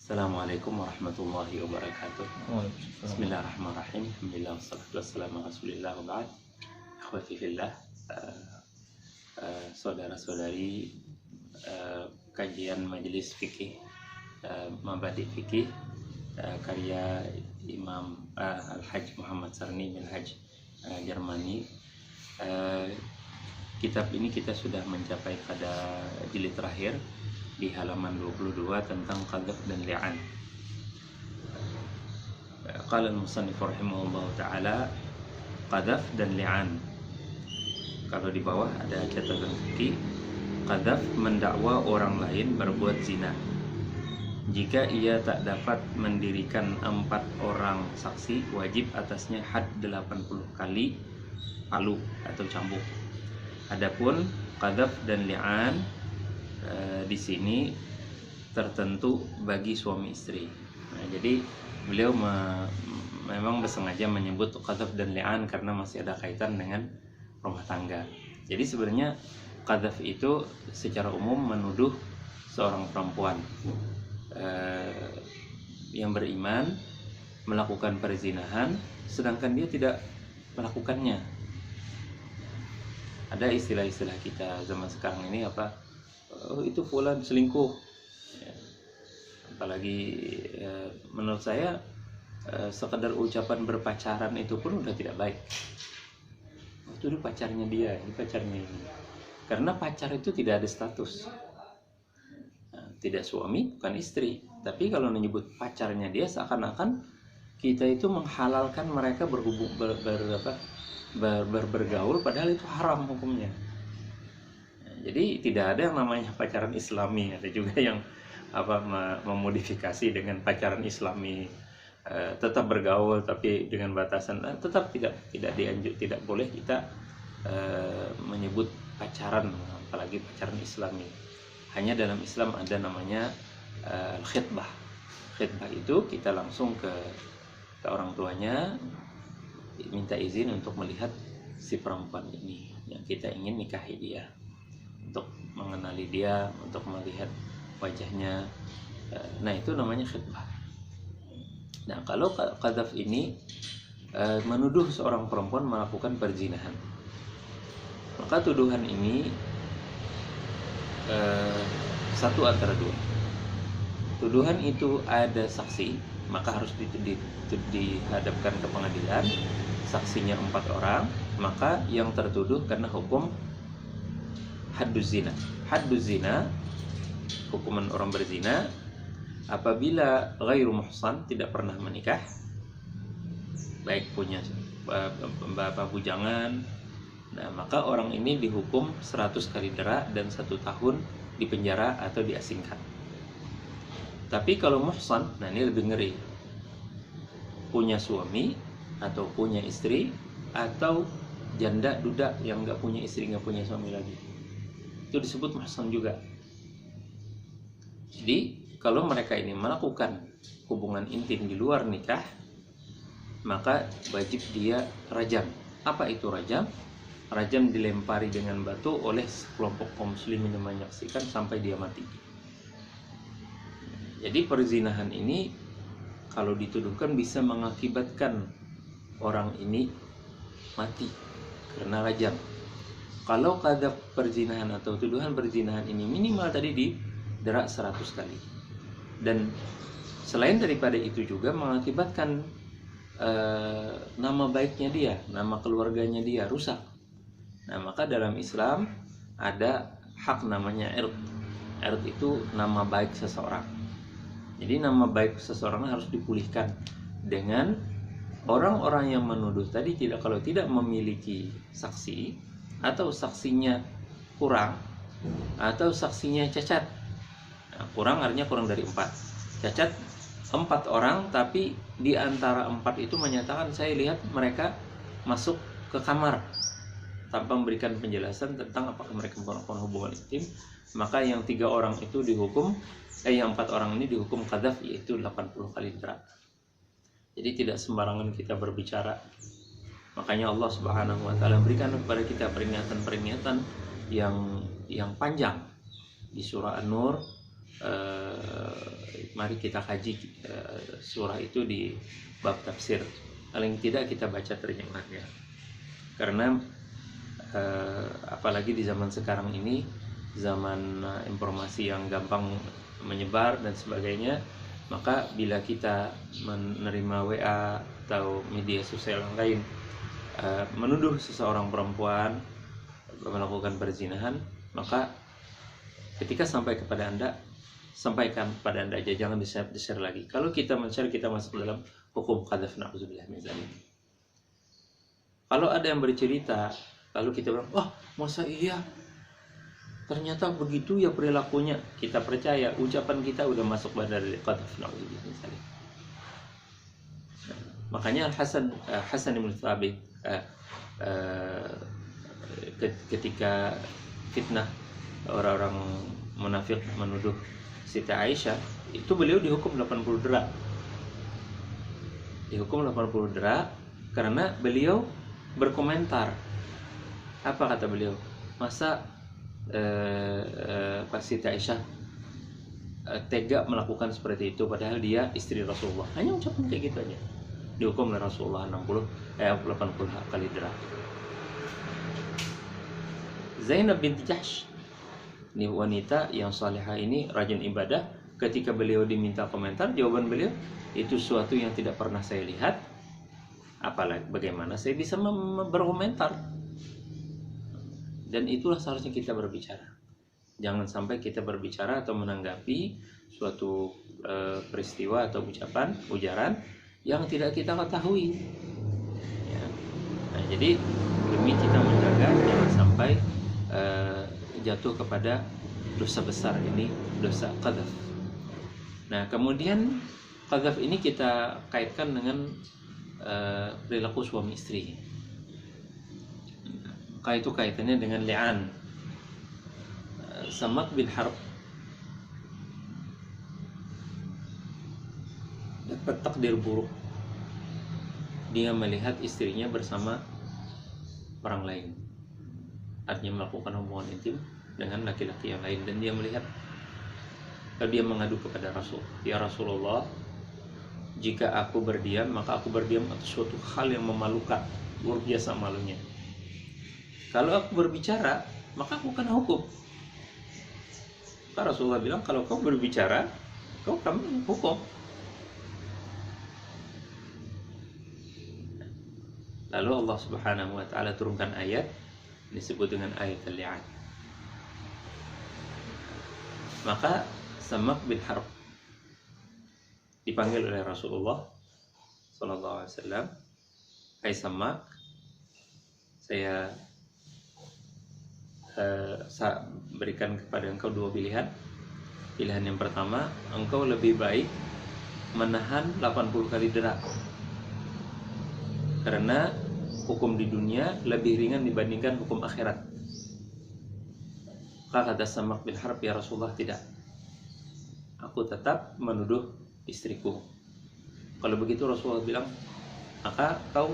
Assalamualaikum warahmatullahi wabarakatuh. Waalaikumsalam. Bismillahirrahmanirrahim. Alhamdulillah wassalatu wassalamu ala Rasulillah wa ba'd. Ikhwati fillah, saudara-saudari, kajian majelis fikih, Mabadi Fikih, karya Imam Al-Hajj Muhammad Sarni Minhaj Jermani. Kitab ini kita sudah mencapai pada jilid terakhir di halaman 22 tentang qadhaf dan li'an. Qala al-musannif rahimahullah ta'ala, qadhaf dan li'an. Kalau di bawah ada catatan kaki, qadhaf mendakwa orang lain berbuat zina jika ia tak dapat mendirikan 4 orang saksi, wajib atasnya had 80 kali palu atau cambuk. Adapun qadhaf dan li'an di sini tertentu bagi suami istri. Nah, jadi beliau memang bersengaja menyebut qadhaf dan li'an karena masih ada kaitan dengan rumah tangga. Jadi sebenarnya qadhaf itu secara umum menuduh seorang perempuan yang beriman melakukan perzinahan sedangkan dia tidak melakukannya. Ada istilah-istilah kita zaman sekarang ini apa? Oh, itu fulan selingkuh. Ya. Apalagi menurut saya sekadar ucapan berpacaran itu pun udah tidak baik. Itu pacarnya dia, ini pacarnya ini. Karena pacar itu tidak ada status. Nah, tidak suami, bukan istri. Tapi kalau menyebut pacarnya dia, seakan-akan kita itu menghalalkan mereka bergaul, padahal itu haram hukumnya. Jadi tidak ada yang namanya pacaran islami. Ada juga yang memodifikasi dengan pacaran islami, tetap bergaul tapi dengan batasan, tetap tidak boleh kita menyebut pacaran, apalagi pacaran islami. Hanya dalam Islam ada namanya khitbah. Khitbah itu kita langsung ke orang tuanya, minta izin untuk melihat si perempuan ini yang kita ingin nikahi dia, untuk mengenali dia, untuk melihat wajahnya. Nah, itu namanya khitbah. Nah, kalau qadhaf ini menuduh seorang perempuan melakukan perzinahan, maka tuduhan ini satu antara dua. Tuduhan itu ada saksi, maka harus dihadapkan ke pengadilan. Saksinya 4 orang, maka yang tertuduh karena hukum hadduz zina. Hadduz zina, hukuman orang berzina apabila ghairu muhsan, tidak pernah menikah, baik punya bapak bujangan. Nah, maka orang ini dihukum 100 kali dera dan 1 tahun di penjara atau diasingkan. Tapi kalau muhsan, nah ini lebih ngeri. Punya suami atau punya istri, atau janda duda yang nggak punya istri, nggak punya suami lagi, itu disebut muhsan juga. Jadi kalau mereka ini melakukan hubungan intim di luar nikah, maka wajib dia rajam. Apa itu rajam? Rajam dilempari dengan batu oleh sekelompok kaum muslimin yang menyaksikan sampai dia mati. Jadi perzinahan ini kalau dituduhkan bisa mengakibatkan orang ini mati karena rajam. Kalau qadhaf perzinahan atau tuduhan perzinahan ini minimal tadi didera 100 kali. Dan selain daripada itu juga mengakibatkan nama baiknya dia, nama keluarganya dia rusak. Nah, maka dalam Islam ada hak namanya ird. Ird itu nama baik seseorang. Jadi nama baik seseorang harus dipulihkan dengan orang-orang yang menuduh tadi kalau tidak memiliki saksi, atau saksinya kurang, atau saksinya cacat. Nah, kurang artinya kurang dari 4. Cacat 4 orang, tapi di antara 4 itu menyatakan saya lihat mereka masuk ke kamar tanpa memberikan penjelasan tentang apakah mereka melakukan hubungan intim, maka yang 3 orang itu dihukum, yang 4 orang ini dihukum qadhaf, yaitu 80 kali dera. Jadi tidak sembarangan kita berbicara. Makanya Allah Subhanahu wa taala berikan kepada kita peringatan-peringatan yang panjang. Di surah An-Nur mari kita kaji surah itu di bab tafsir. Paling tidak kita baca terjemahnya. Karena apalagi di zaman sekarang ini, zaman informasi yang gampang menyebar dan sebagainya, maka bila kita menerima WA atau media sosial yang lain menuduh seseorang perempuan melakukan perzinahan, maka ketika sampai kepada Anda, sampaikan kepada Anda aja, jangan di-share lagi. Kalau kita men-share, kita masuk dalam hukum qadzaf, na'udzubillah min dzalik. Kalau ada yang bercerita, lalu kita bilang, "Oh, masa iya? Ternyata begitu ya perilakunya." Kita percaya, ucapan kita udah masuk badal qadzaf, na'udzubillah min dzalik. Makanya Hasan bin Thabit ketika fitnah orang-orang munafik menuduh Siti Aisyah, itu beliau dihukum 80 dera. Dihukum 80 dera karena beliau berkomentar. Apa kata beliau? Masa Pak Siti Aisyah tega melakukan seperti itu padahal dia istri Rasulullah. Hanya ucapan kayak gitu aja. Dihukum oleh Rasulullah 80 kali dera. Zainab binti Jahsh, ini wanita yang salihah ini, rajin ibadah. Ketika beliau diminta komentar, jawaban beliau, itu sesuatu yang tidak pernah saya lihat, apalagi bagaimana saya bisa berkomentar. Dan itulah seharusnya kita berbicara. Jangan sampai kita berbicara atau menanggapi suatu peristiwa atau ujaran yang tidak kita ketahui ya. Nah, jadi demi kita menjaga jangan sampai jatuh kepada dosa besar ini, dosa qadzaf. Nah, kemudian qadzaf ini kita kaitkan dengan perilaku suami istri. Maka itu kaitannya dengan li'an. Samak bin Harb dapat takdir buruk. Dia melihat istrinya bersama orang lain, artinya melakukan hubungan intim dengan laki-laki yang lain, dan dia melihat, lalu dia mengadu kepada Rasul, "Ya Rasulullah, jika aku berdiam, maka aku berdiam atas suatu hal yang memalukan, luar biasa malunya. Kalau aku berbicara, maka aku kena hukum." Maka Rasulullah bilang, "Kalau kau berbicara, kami hukum." Lalu Allah Subhanahu wa taala turunkan ayat disebut dengan ayat al-li'an. Maka Samak bin Harb dipanggil oleh Rasulullah sallallahu alaihi wasallam, "Hai Samak, saya berikan kepada engkau dua pilihan. Pilihan yang pertama, engkau lebih baik menahan 80 kali dera, karena hukum di dunia lebih ringan dibandingkan hukum akhirat." Kata Samak bin Harb, "Ya Rasulullah, tidak. Aku tetap menuduh istriku." Kalau begitu Rasulullah bilang, "Maka kau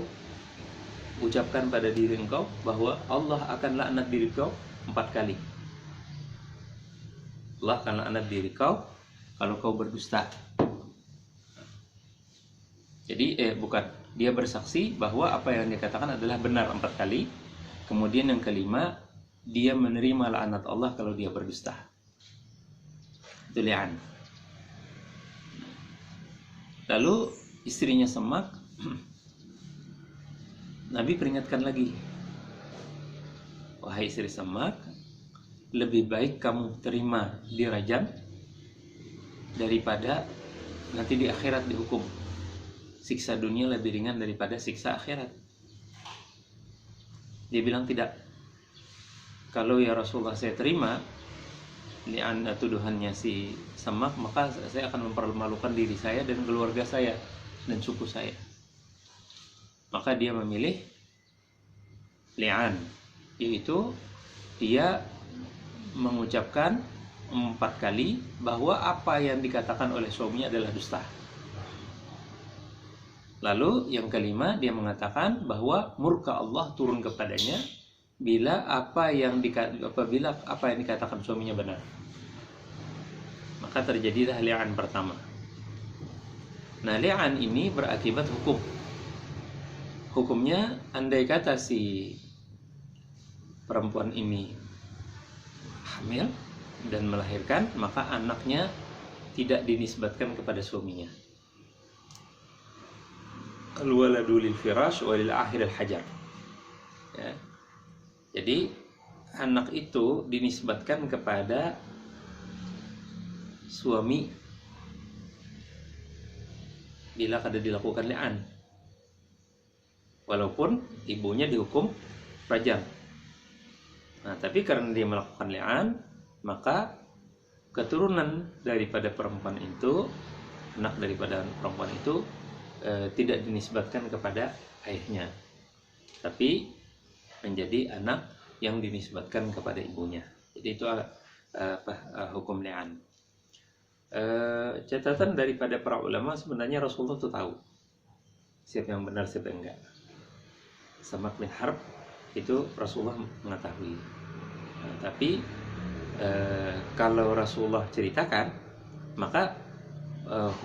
ucapkan pada diri engkau bahwa Allah akan laknat diri kau 4 kali. Allah akan laknat diri kau kalau kau berdusta." Jadi dia bersaksi bahwa apa yang dikatakan adalah benar 4 kali. Kemudian yang kelima, dia menerima laknat Allah kalau dia berdusta. Itu li'an. Lalu istrinya Samak, Nabi peringatkan lagi, "Wahai istri Samak, lebih baik kamu terima dirajam daripada nanti di akhirat dihukum. Siksa dunia lebih ringan daripada siksa akhirat." Dia bilang, "Tidak. Kalau ya Rasulullah saya terima li'an tuduhannya si Samak, maka saya akan mempermalukan diri saya dan keluarga saya dan suku saya." Maka dia memilih li'an, yaitu dia mengucapkan 4 kali bahwa apa yang dikatakan oleh suaminya adalah dusta. Lalu yang kelima, dia mengatakan bahwa murka Allah turun kepadanya apabila apa yang dikatakan suaminya benar. maka terjadilah li'an pertama. Nah, li'an ini berakibat hukum. Hukumnya, andai kata si perempuan ini hamil dan melahirkan, maka anaknya tidak dinisbatkan kepada suaminya. Al-waladu lil firash wa lil akhir al-hajar. Ya. Jadi anak itu dinisbatkan kepada suami bila kada dilakukan li'an, walaupun ibunya dihukum rajam. Nah, tapi karena dia melakukan li'an, maka keturunan daripada perempuan itu, anak daripada perempuan itu tidak dinisbatkan kepada ayahnya, tapi menjadi anak yang dinisbatkan kepada ibunya. Jadi itu hukum li'an. Catatan daripada para ulama, sebenarnya Rasulullah itu tahu siapa yang benar siapa yang enggak. Samak bin Harb itu Rasulullah mengetahui. Nah, tapi kalau Rasulullah ceritakan, maka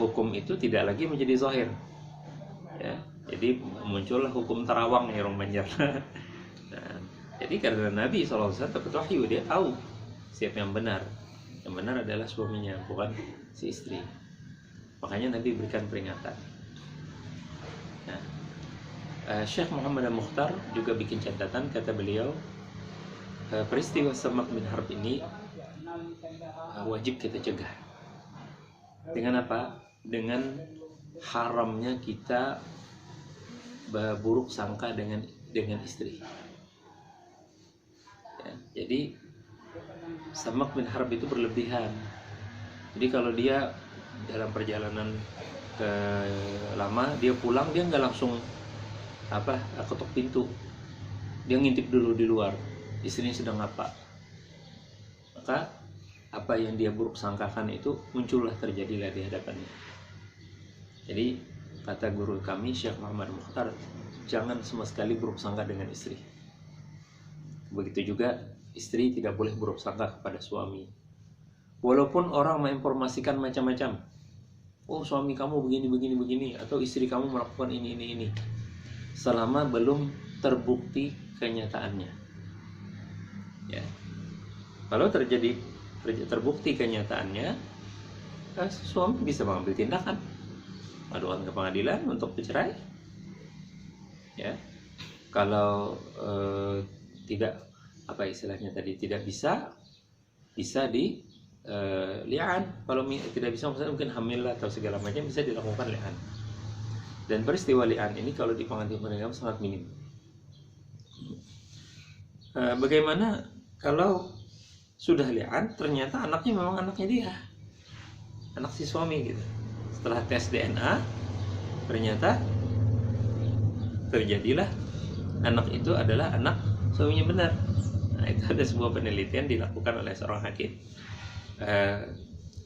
hukum itu tidak lagi menjadi zahir. Ya, jadi muncullah hukum terawang ya orang Banjar. Nah, jadi karena Nabi SAW dapat wahyu, dia tahu siapa yang benar. Yang benar adalah suaminya, bukan si istri. Makanya Nabi berikan peringatan. Nah, Syekh Muhammad Al-Mukhtar juga bikin catatan, kata beliau, peristiwa Samak bin Harb ini wajib kita cegah. Dengan apa? Dengan haramnya kita buruk sangka dengan istri. Ya, jadi Samak bin Harb itu berlebihan. Jadi kalau dia dalam perjalanan lama, dia pulang, dia nggak langsung ketok pintu. Dia ngintip dulu di luar, istrinya sedang apa. Maka apa yang dia buruk sangkakan itu muncullah, terjadilah di hadapannya. Jadi kata guru kami Syekh Muhammad Mukhtar, jangan sama sekali buruk sangka dengan istri. Begitu juga istri tidak boleh buruk sangka kepada suami. Walaupun orang menginformasikan macam-macam, oh suami kamu begini, atau istri kamu melakukan ini, selama belum terbukti kenyataannya. Ya. Kalau terbukti kenyataannya, suami bisa mengambil tindakan, adukan ke pengadilan untuk bercerai. Ya. Kalau tidak tidak bisa di li'an. Kalau tidak bisa, mungkin hamil atau segala macam, bisa dilakukan li'an. Dan peristiwa li'an ini kalau di pengadilan agama sangat minim. Bagaimana kalau sudah li'an, ternyata anaknya memang anaknya dia, anak si suami gitu. Setelah tes DNA, ternyata terjadilah anak itu adalah anak suaminya benar. Nah, itu ada sebuah penelitian dilakukan oleh seorang hakim.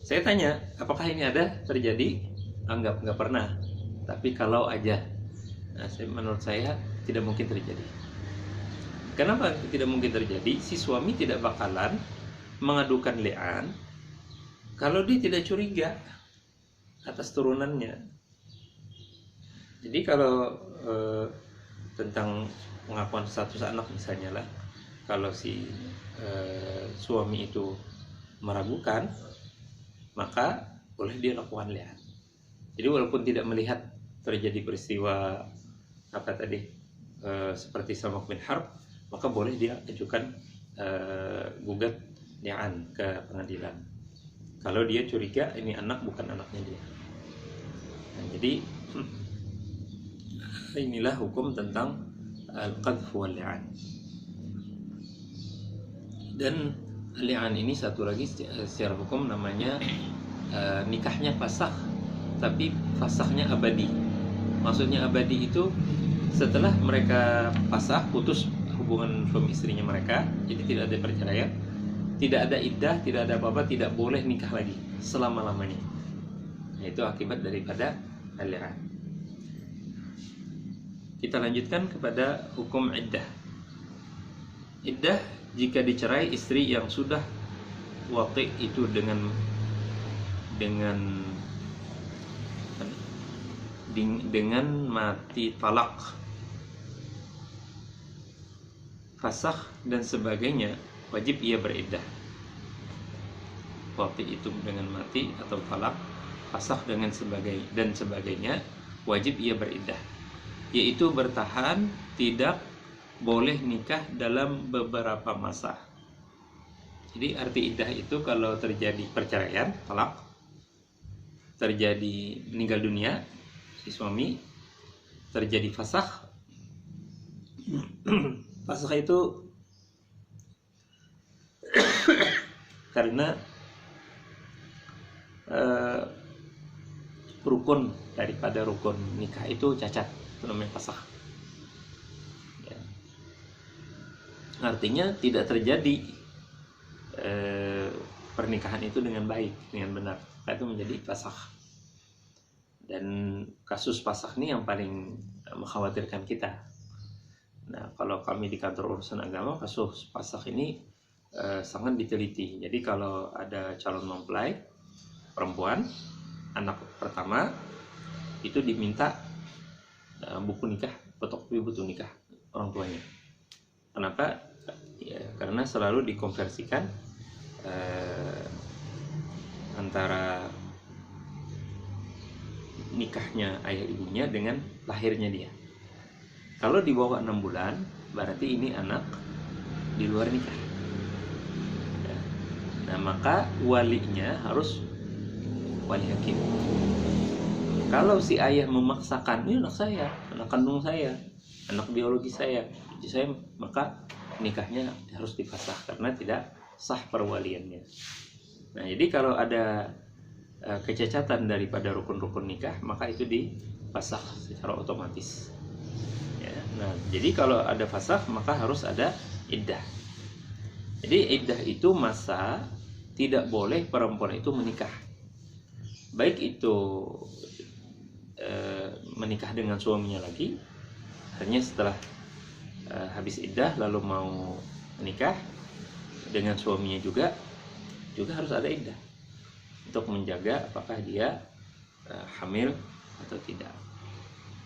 Saya tanya, apakah ini ada terjadi? Nggak pernah. Tapi kalau aja, menurut saya tidak mungkin terjadi. Kenapa tidak mungkin terjadi? Si suami tidak bakalan mengadukan li'an kalau dia tidak curiga atas turunannya. Jadi kalau tentang pengakuan status anak misalnya lah, kalau si suami itu meragukan, maka boleh dia lakukan li'an. Jadi walaupun tidak melihat terjadi peristiwa seperti Samak bin Harb, maka boleh dia ajukan gugat li'an ke pengadilan. Kalau dia curiga ini anak bukan anaknya dia. Nah, jadi inilah hukum tentang al-qadhf wal li'an. Dan li'an ini satu lagi secara hukum namanya nikahnya fasakh, tapi fasakhnya abadi. Maksudnya abadi itu setelah mereka fasakh, putus hubungan suami istrinya mereka, jadi tidak ada perceraian, tidak ada iddah, tidak ada apa-apa, tidak boleh nikah lagi selama-lamanya. Nah, itu akibat daripada al-li'an. Kita lanjutkan kepada hukum iddah. Iddah jika dicerai istri yang sudah waqi itu dengan dengan mati talak, fasakh dan sebagainya, wajib ia beriddah. Waktu itu dengan mati atau talak, fasakh dan sebagainya, wajib ia beriddah, yaitu bertahan, tidak boleh nikah dalam beberapa masa. Jadi arti iddah itu kalau terjadi perceraian, talak, terjadi meninggal dunia si suami, terjadi fasakh. Fasakh itu karena rukun daripada rukun nikah itu cacat, itu namanya fasakh. Ya. Artinya tidak terjadi pernikahan itu dengan baik, dengan benar, itu menjadi fasakh. Dan kasus fasakh ini yang paling mengkhawatirkan kita. Nah, kalau kami di kantor urusan agama, kasus fasakh ini sangat diteliti. Jadi kalau ada calon mempelai perempuan, anak pertama, itu diminta buku nikah, fotokopi buku nikah orang tuanya. Kenapa? Ya, karena selalu dikonversikan antara nikahnya ayah ibunya dengan lahirnya dia. Kalau di bawah 6 bulan, berarti ini anak di luar nikah. Ya. Nah, maka walinya harus wali hakim. Kalau si ayah memaksakan, ini anak saya, anak kandung saya, anak biologi saya, maka nikahnya harus difasakh karena tidak sah perwaliannya. Nah, jadi kalau ada kecacatan daripada rukun-rukun nikah, maka itu difasakh secara otomatis. Ya, nah, jadi kalau ada fasakh maka harus ada iddah. Jadi iddah itu masa tidak boleh perempuan itu menikah, baik itu menikah dengan suaminya lagi, hanya setelah habis iddah lalu mau menikah dengan suaminya juga harus ada iddah untuk menjaga apakah dia hamil atau tidak.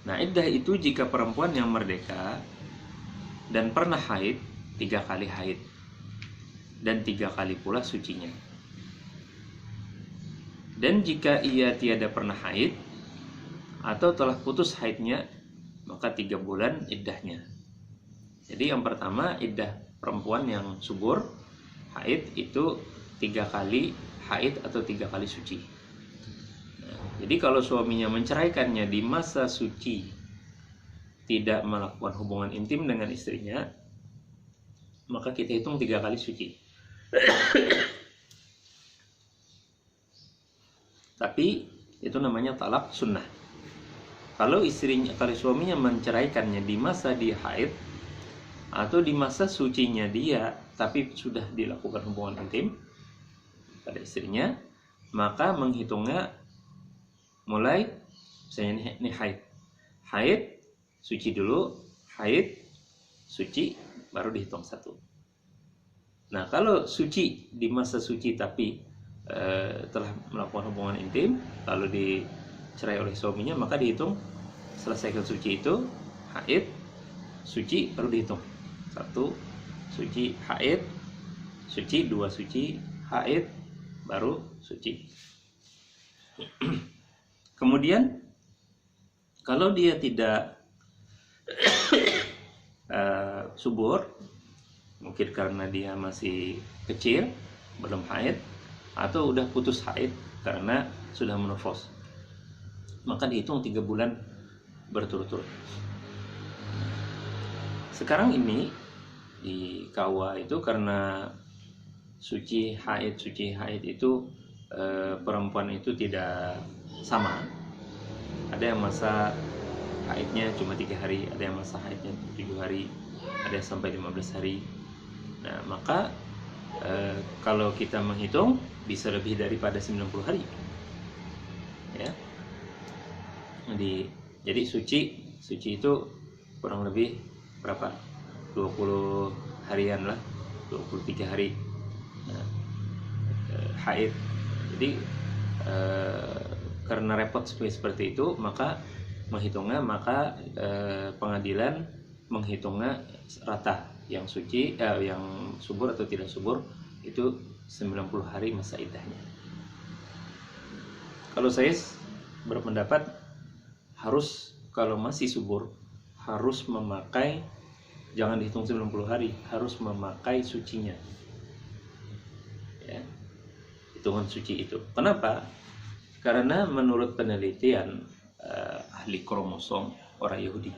Nah, iddah itu jika perempuan yang merdeka dan pernah haid 3 kali haid dan 3 kali pula sucinya. Dan jika ia tiada pernah haid atau telah putus haidnya, maka 3 bulan iddahnya. Jadi yang pertama, iddah perempuan yang subur haid itu 3 kali haid atau 3 kali suci. Nah, jadi kalau suaminya menceraikannya di masa suci, tidak melakukan hubungan intim dengan istrinya, maka kita hitung 3 kali suci. Tapi itu namanya talak sunnah. Kalau suaminya menceraikannya di masa dia haid atau di masa sucinya dia, tapi sudah dilakukan hubungan intim pada istrinya, maka menghitungnya mulai misalnya ini haid suci dulu, haid suci baru dihitung 1. Nah, kalau suci di masa suci tapi telah melakukan hubungan intim lalu dicerai oleh suaminya, maka dihitung selesaikan suci itu, haid suci baru dihitung 1 suci, haid suci, 2 suci, haid baru suci. Kemudian kalau dia tidak subur, mungkin karena dia masih kecil belum haid atau udah putus haid karena sudah menopause, maka dihitung 3 bulan berturut-turut. Sekarang ini di KUA itu karena suci haid itu perempuan itu tidak sama. Ada yang masa haidnya cuma 3 hari, ada yang masa haidnya 7 hari, ada yang sampai 15 hari. Nah, maka kalau kita menghitung bisa lebih daripada 90 hari. Ya. Jadi suci itu kurang lebih berapa? 20 harian lah, 23 hari. Nah, haid. Jadi karena repot seperti itu, maka pengadilan menghitungnya rata, yang suci, yang subur atau tidak subur itu 90 hari masa iddahnya. Kalau saya berpendapat harus, kalau masih subur harus memakai, jangan dihitung 90 hari, harus memakai sucinya, ya, hitungan suci itu. Kenapa? Karena menurut penelitian ahli kromosom orang Yahudi,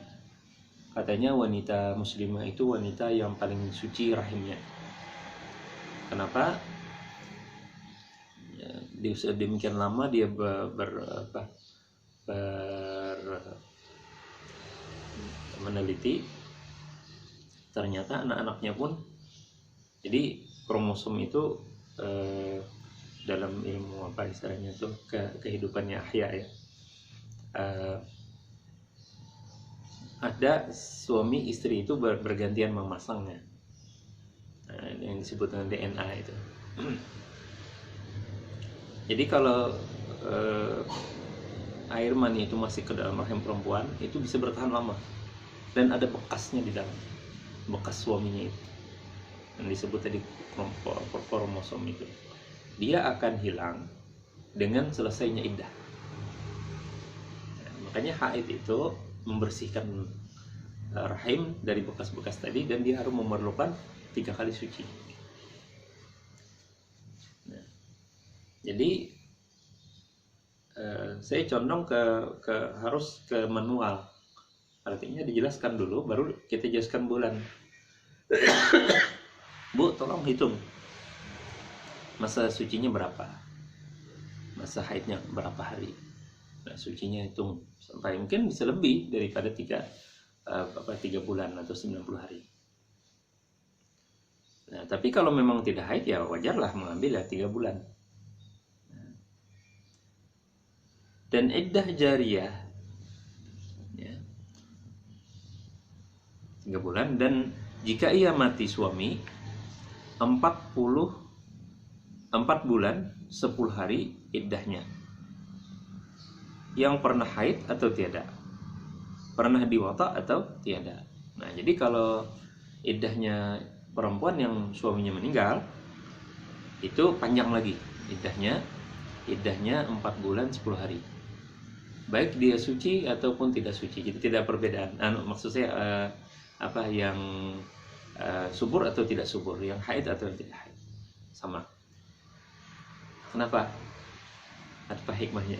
katanya wanita muslimah itu wanita yang paling suci rahimnya. Kenapa? Ya, demikian lama dia meneliti, ternyata anak-anaknya pun, jadi kromosom itu dalam ilmu apa istilahnya tuh, kehidupannya ahya ya, ada suami istri itu bergantian memasangnya, yang disebut dengan DNA itu. Jadi kalau air mani itu masih ke dalam rahim perempuan, itu bisa bertahan lama dan ada bekasnya di dalam, bekas suaminya itu yang disebut tadi kromosom itu. Dia akan hilang dengan selesainya iddah. Makanya haid itu membersihkan rahim dari bekas-bekas tadi, dan dia harus memerlukan 3 kali suci. Nah, jadi saya condong harus ke manual, artinya dijelaskan dulu, baru kita jelaskan bulan. Bu, tolong hitung masa sucinya berapa, masa haidnya berapa hari. Nah, sucinya hitung sampai mungkin bisa lebih daripada 3 bulan atau 90 hari. Nah, tapi kalau memang tidak haid ya wajarlah mengambil 3 bulan. Dan iddah jariyah ya, 3 bulan, dan jika ia mati suami 4 bulan 10 hari iddahnya. Yang pernah haid atau tidak, pernah diwata atau tiada. Nah, jadi kalau iddahnya perempuan yang suaminya meninggal, itu panjang lagi iddahnya 4 bulan 10 hari. Baik dia suci ataupun tidak suci. Jadi tidak perbedaan. Maksud saya yang subur atau tidak subur, yang haid atau tidak haid, sama. Kenapa? Apa hikmahnya?